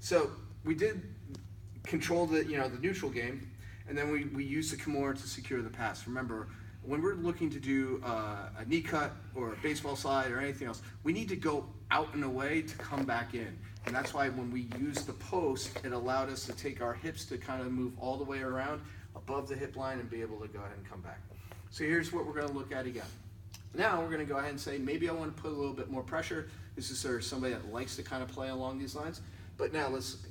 So we did control the neutral game, and then we used the Kimura to secure the pass. Remember, when we're looking to do a knee cut or a baseball slide or anything else, we need to go out and away to come back in. And that's why when we used the post, it allowed us to take our hips to kind of move all the way around above the hip line and be able to go ahead and come back. So here's what we're going to look at again. Now we're going to go ahead and say, maybe I want to put a little bit more pressure. This is sort of somebody that likes to kind of play along these lines. But now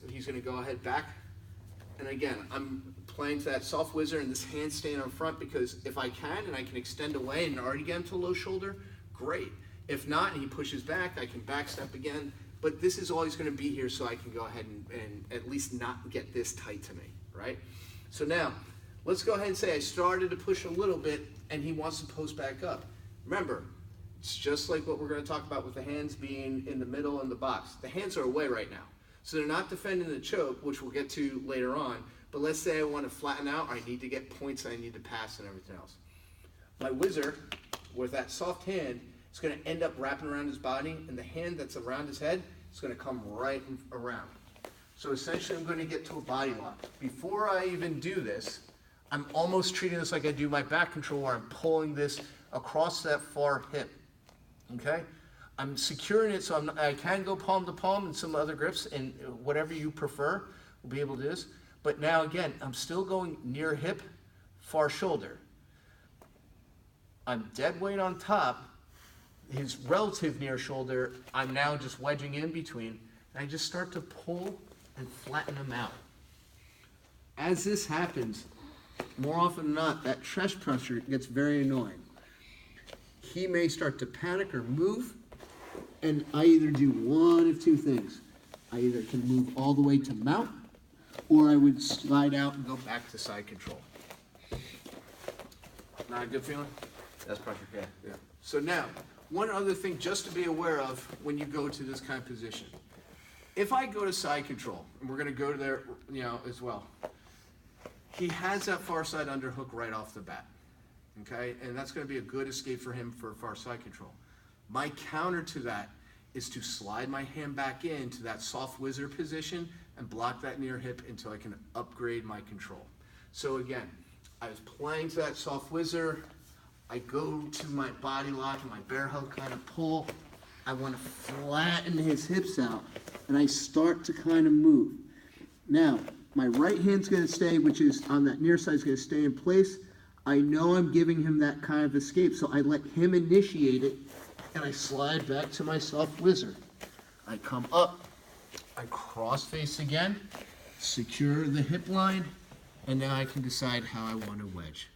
he's going to go ahead back. And again, I'm playing to that soft whizzer and this hand staying on front, because if I can and I can extend away and already get him to low shoulder, great. If not, and he pushes back, I can back step again. But this is always going to be here, so I can go ahead and at least not get this tight to me, right? So now, let's go ahead and say I started to push a little bit and he wants to post back up. Remember, it's just like what we're going to talk about with the hands being in the middle and the box. The hands are away right now. So they're not defending the choke, which we'll get to later on. But let's say I want to flatten out, I need to get points, I need to pass and everything else. My whizzer, with that soft hand, is going to end up wrapping around his body, and the hand that's around his head is going to come right around. So essentially I'm going to get to a body lock. Before I even do this, I'm almost treating this like I do my back control, where I'm pulling this across that far hip, okay? I'm securing it so I can go palm to palm and some other grips, and whatever you prefer, we'll be able to do this. But now again, I'm still going near hip, far shoulder. I'm dead weight on top. His relative near shoulder, I'm now just wedging in between, and I just start to pull and flatten him out. As this happens, more often than not, that chest pressure gets very annoying. He may start to panic or move, and I either do one of two things. I either can move all the way to mount, or I would slide out and go back to side control. Not a good feeling? That's pressure, yeah. So now, one other thing just to be aware of when you go to this kind of position. If I go to side control, and we're going to go to there, as well, he has that far side underhook right off the bat, okay? And that's going to be a good escape for him for far side control. My counter to that is to slide my hand back into that soft whizzer position and block that near hip until I can upgrade my control. So again, I was playing to that soft whizzer. I go to my body lock and my bear hug kind of pull. I want to flatten his hips out, and I start to kind of move. Now, my right hand's going to stay, which is on that near side, is going to stay in place. I know I'm giving him that kind of escape, so I let him initiate it, and I slide back to my soft whizzer. I come up, I cross face again, secure the hip line, and now I can decide how I want to wedge.